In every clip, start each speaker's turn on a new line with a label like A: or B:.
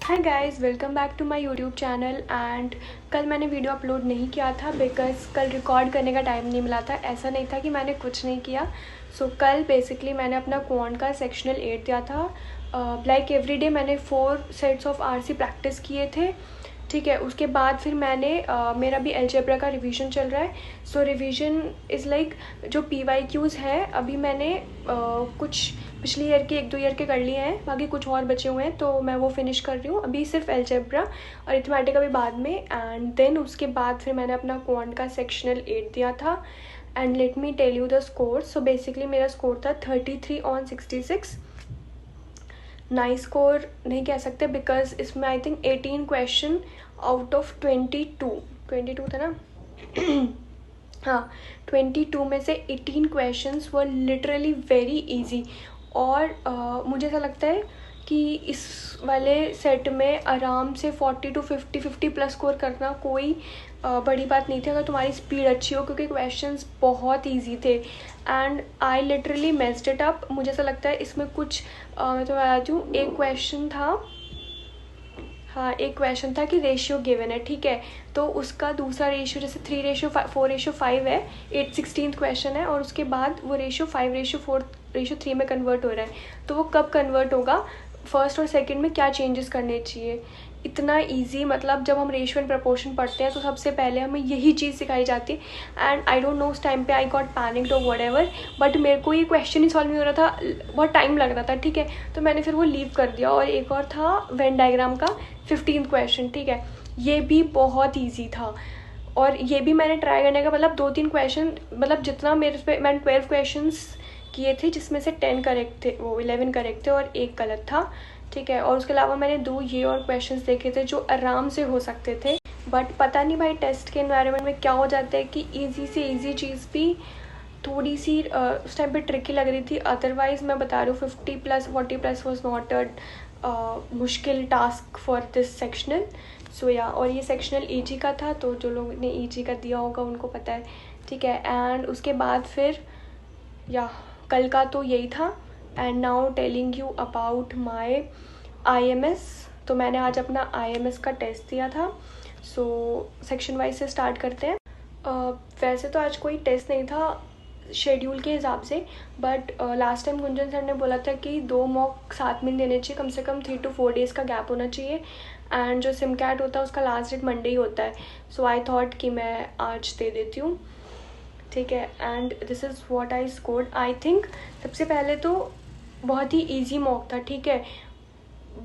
A: Hi guys, welcome back to my YouTube channel. And कल मैंने video upload नहीं किया था बिकॉज़ कल रिकॉर्ड करने का टाइम नहीं मिला था। ऐसा नहीं था कि मैंने कुछ नहीं किया। कल बेसिकली मैंने अपना क्वांट का सेक्शनल 8 दिया था। लाइक एवरीडे मैंने 4 सेट्स ऑफ आरसी प्रैक्टिस किए थे। ठीक है, उसके बाद फिर मैंने मेरा भी अलजेब्रा का रिवीजन चल रहा है। रिवीजन इज़ लाइक जो PYQs है, अभी मैंने कुछ पिछली ईयर के 1-2 ईयर के कर लिए हैं, बाकी कुछ और बचे हुए हैं, तो मैं वो फिनिश कर रही हूँ अभी। सिर्फ अलजेब्रा और अरिथमेटिक अभी बाद में। एंड देन उसके बाद फिर मैंने अपना क्वांट का सेक्शनल 8 दिया था। And let me tell you the score. Basically मेरा स्कोर था 33/66। नाइस स्कोर नहीं कह सकते बिकॉज इसमें I think 18 question out of 22 था ना। हाँ, 22 में से 18 questions were literally very easy. और मुझे ऐसा लगता है कि इस वाले सेट में आराम से 40 to 50 प्लस स्कोर करना कोई बड़ी बात नहीं थी अगर तुम्हारी स्पीड अच्छी हो, क्योंकि क्वेश्चंस बहुत इजी थे। And I literally messed it up. मुझे ऐसा लगता है इसमें कुछ मैं तुम्हें बताती हूँ। एक क्वेश्चन था कि रेशियो गिवन है, ठीक है, तो उसका दूसरा रेशियो जैसे 3:4:5 है, 8/16 क्वेश्चन है, और उसके बाद वो रेशियो 5:4:3 में कन्वर्ट हो रहा है। तो वो कब कन्वर्ट होगा, फर्स्ट और सेकंड में क्या चेंजेस करने चाहिए। इतना इजी, मतलब जब हम रेशियो एंड प्रपोर्शन पढ़ते हैं तो सबसे पहले हमें यही चीज़ सिखाई जाती है। एंड आई डोंट नो, उस टाइम पे आई गॉट पैनिक्ड और व्हाटएवर, बट मेरे को ये क्वेश्चन ही सॉल्व नहीं हो रहा था, बहुत टाइम लग रहा था, ठीक है, तो मैंने फिर वो लीव कर दिया। और एक और था वेन डायग्राम का 15th क्वेश्चन, ठीक है, ये भी बहुत ईजी था। और ये भी मैंने ट्राई करने का मतलब 2-3 क्वेश्चन, मतलब जितना मेरे पे मैंने 12 क्वेश्चन किए थे, जिसमें से 10 करेक्ट थे, वो 11 करेक्ट थे और एक गलत था, ठीक है। और उसके अलावा मैंने 2 ये और क्वेश्चंस देखे थे जो आराम से हो सकते थे। बट पता नहीं भाई, टेस्ट के एनवायरनमेंट में क्या हो जाता है कि ईजी से ईजी चीज़ भी थोड़ी सी उस टाइम पे ट्रिकी लग रही थी। अदरवाइज मैं बता रही हूँ 50+, 40+ वॉज नॉट अ मुश्किल टास्क फॉर दिस सेक्शनल। या और ये सेक्शनल EG का था, तो जो लोग ने EG का दिया होगा उनको पता है, ठीक है। एंड उसके बाद फिर कल का तो यही था। And now telling you about my IMS। तो मैंने आज अपना IMS का टेस्ट दिया था। सेक्शन वाइज से स्टार्ट करते हैं। वैसे तो आज कोई टेस्ट नहीं था शेड्यूल के हिसाब से, but last time Gunjan sir ने बोला था कि 2 मॉक साथ में देने चाहिए, कम से कम 3 to 4 डेज़ का गैप होना चाहिए। एंड जो सिमकैट होता है उसका लास्ट डेट मंडे ही होता है। आई थॉट कि मैं आज दे देती हूँ, ठीक है। And this is what I scored. I think सबसे पहले तो बहुत ही ईजी मॉक था, ठीक है,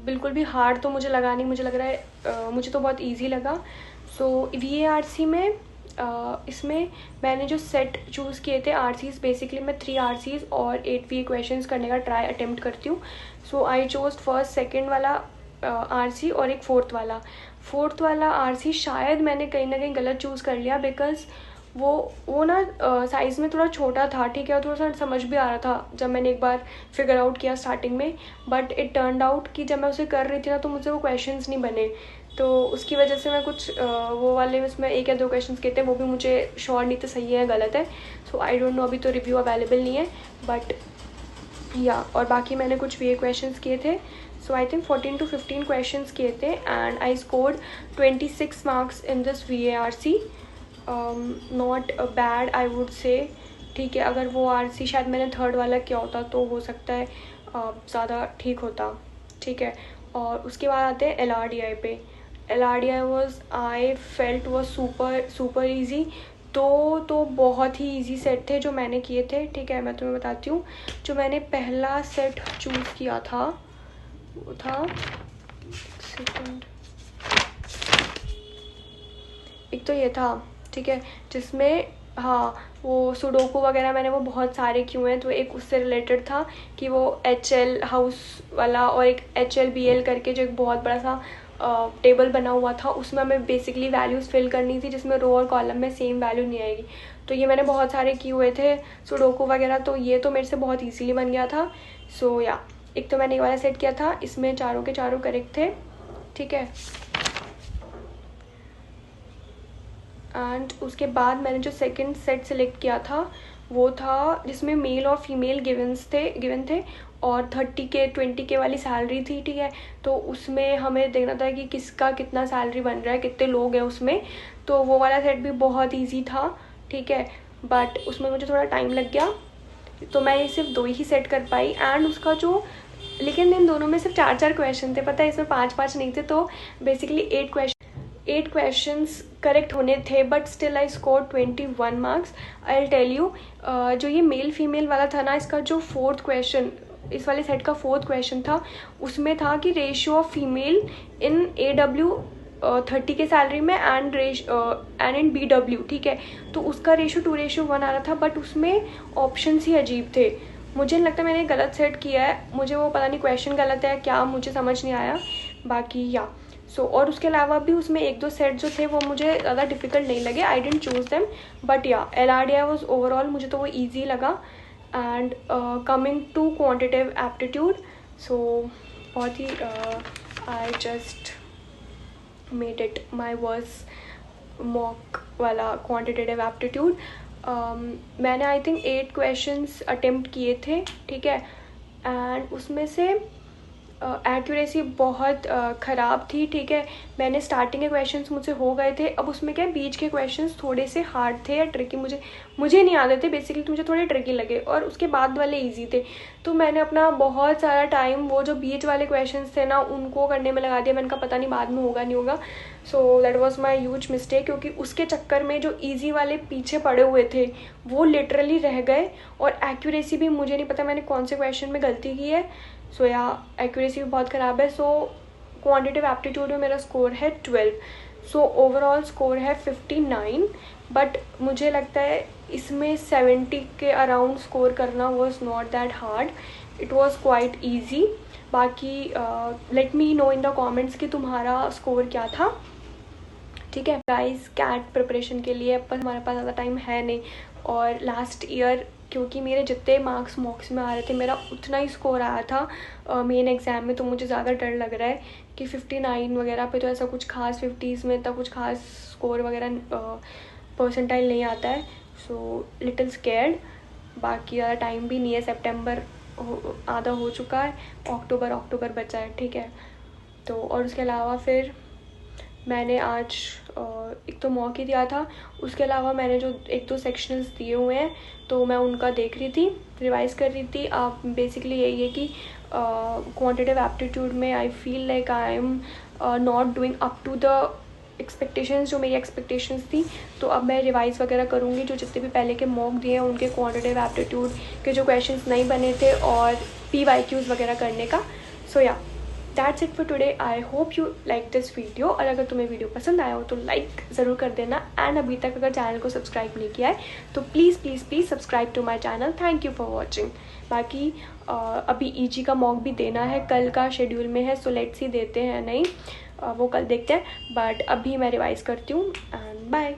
A: बिल्कुल भी हार्ड तो मुझे लगा नहीं, मुझे लग रहा है मुझे तो बहुत इजी लगा। VARC में इसमें मैंने जो सेट चूज़ किए थे RCs, बेसिकली मैं 3 RCs और 8 VA क्वेश्चंस करने का ट्राई अटेम्प्ट करती हूँ। आई चोज फर्स्ट सेकंड वाला RC और एक फोर्थ वाला RC शायद मैंने कहीं ना कहीं गलत चूज़ कर लिया, बिकॉज वो ना साइज़ में थोड़ा छोटा था, ठीक है, और थोड़ा सा समझ भी आ रहा था जब मैंने एक बार फिगर आउट किया स्टार्टिंग में। बट इट टर्नड आउट कि जब मैं उसे कर रही थी ना, तो मुझसे वो क्वेश्चंस नहीं बने, तो उसकी वजह से मैं कुछ वो वाले उसमें 1 या 2 क्वेश्चंस किए थे, वो भी मुझे श्योर नहीं थे सही है गलत है। आई डोंट नो, अभी तो रिव्यू अवेलेबल नहीं है, बट और बाकी मैंने कुछ VA क्वेश्चंस किए थे। आई थिंक 14 to 15 क्वेश्चंस किए थे। And I scored 26 marks in this VARC। Not bad I would say, ठीक है। अगर वो RC शायद मैंने थर्ड वाला किया होता तो हो सकता है ज़्यादा ठीक होता, ठीक है। और उसके बाद आते हैं LRDI पे। LRDI was, I felt was super easy. तो बहुत ही इजी सेट थे जो मैंने किए थे, ठीक है। मैं तुम्हें बताती हूँ, जो मैंने पहला सेट चूज़ किया था वो था, सेकंड, एक तो ये था, ठीक है, जिसमें वो सुडोकू वगैरह मैंने वो बहुत सारे किए हैं, तो एक उससे रिलेटेड था कि वो HL हाउस वाला, और एक HLBL करके जो एक बहुत बड़ा सा टेबल बना हुआ था, उसमें हमें बेसिकली वैल्यूज़ फिल करनी थी, जिसमें रो और कॉलम में सेम वैल्यू नहीं आएगी। तो ये मैंने बहुत सारे किए हुए थे सुडोकू वगैरह, तो ये तो मेरे से बहुत ईजीली बन गया था। एक तो मैंने ये वाला सेट किया था, इसमें चारों के चारों करेक्ट थे, ठीक है। एंड उसके बाद मैंने जो सेकंड सेट सेलेक्ट किया था वो था जिसमें मेल और फीमेल गिवन थे, और 30K 20K वाली सैलरी थी, ठीक है। तो उसमें हमें देखना था कि किसका कितना सैलरी बन रहा है, कितने लोग हैं उसमें। तो वो वाला सेट भी बहुत ईजी था, ठीक है, बट उसमें मुझे थोड़ा टाइम लग गया, तो मैं ये सिर्फ 2 ही सेट कर पाई। एंड उसका जो, लेकिन इन दोनों में सिर्फ 4 क्वेश्चन थे, पता है, इसमें 5 नहीं थे। तो बेसिकली 8 क्वेश्चंस करेक्ट होने थे, but still I score 21 marks. I will tell you, जो ये मेल फीमेल वाला था ना, इसका जो 4th क्वेश्चन, इस वाले सेट का 4th क्वेश्चन था, उसमें था कि ratio of female in AW 30K salary में एंड इन BW, ठीक है। तो उसका रेशियो 2:1 आ रहा था, बट उसमें ऑप्शंस ही अजीब थे। मुझे नहीं लगता मैंने गलत सेट किया है, मुझे वो पता नहीं क्वेश्चन गलत है क्या, मुझे समझ नहीं आया। बाकी या और उसके अलावा भी उसमें 1-2 सेट जो थे वो मुझे ज़्यादा डिफ़िकल्ट नहीं लगे, I didn't choose them, but yeah LRDI was overall, मुझे तो वो ईजी लगा। And coming to quantitative aptitude, so बहुत ही I just made it my worst mock वाला क्वान्टिटेटिव एप्टीट्यूड। मैंने आई थिंक 8 क्वेश्चंस अटेम्प्ट किए थे, ठीक है, एंड उसमें से एक्यूरेसी बहुत ख़राब थी, ठीक है। मैंने स्टार्टिंग के क्वेश्चंस मुझसे हो गए थे, अब उसमें क्या बीच के क्वेश्चंस थोड़े से हार्ड थे या ट्रिकी, मुझे नहीं आते थे बेसिकली, तो मुझे थोड़े ट्रिकी लगे, और उसके बाद वाले इजी थे। तो मैंने अपना बहुत सारा टाइम वो जो बीच वाले क्वेश्चंस थे ना उनको करने में लगा दिया। मैंने कहा पता नहीं बाद में होगा नहीं होगा, so that was my huge mistake, क्योंकि उसके चक्कर में जो ईजी वाले पीछे पड़े हुए थे वो लिटरली रह गए, और एक्यूरेसी भी मुझे नहीं पता मैंने कौन से क्वेश्चन में गलती की है। सो या एक्यूरेसी भी बहुत ख़राब है। सो क्वान्टिटेटिव एप्टीट्यूड में मेरा स्कोर है 12, सो ओवरऑल स्कोर है 59, बट मुझे लगता है इसमें 70 के अराउंड स्कोर करना was not that hard, it was quite easy. बाकी let me know in the comments कि तुम्हारा स्कोर क्या था, ठीक है। गाइस, कैट प्रिपरेशन के लिए पर हमारे पास ज़्यादा टाइम है नहीं, और लास्ट ईयर क्योंकि मेरे जितने मार्क्स मॉक्स में आ रहे थे मेरा उतना ही स्कोर आया था मेन एग्ज़ाम में, तो मुझे ज़्यादा डर लग रहा है कि 59 वगैरह पे तो ऐसा कुछ खास, 50s में इतना कुछ खास स्कोर वगैरह परसेंटाइल नहीं आता है। So little scared. बाकी ज़्यादा टाइम भी नहीं है, सितंबर आधा हो चुका है, अक्टूबर बचा है, ठीक है। तो और उसके अलावा फिर मैंने आज एक तो मॉक ही दिया था, उसके अलावा मैंने जो 1-2 सेक्शनल्स दिए हुए हैं तो मैं उनका देख रही थी, रिवाइज़ कर रही थी। आप बेसिकली यही है कि क्वांटिटेटिव एप्टीट्यूड में I feel like I am not doing up to the expectations, जो मेरी एक्सपेक्टेशंस थी। तो अब मैं रिवाइज़ वगैरह करूँगी, जो जितने भी पहले के मॉक दिए हैं उनके क्वांटिटेटिव एप्टीट्यूड के जो क्वेश्चंस नहीं बने थे, और PYQs वगैरह करने का। सो या that's it for today. I hope you like this video, और अगर तुम्हें वीडियो पसंद आया हो तो लाइक ज़रूर कर देना। एंड अभी तक अगर चैनल को सब्सक्राइब नहीं किया है तो please subscribe to my channel. Thank you for watching. बाकी अभी EG का मॉक भी देना है, कल का शेड्यूल में है, सो लेट्स सी देते हैं नहीं, वो कल देखते हैं, बट अभी मैं रिवाइज़ करती हूँ। And bye.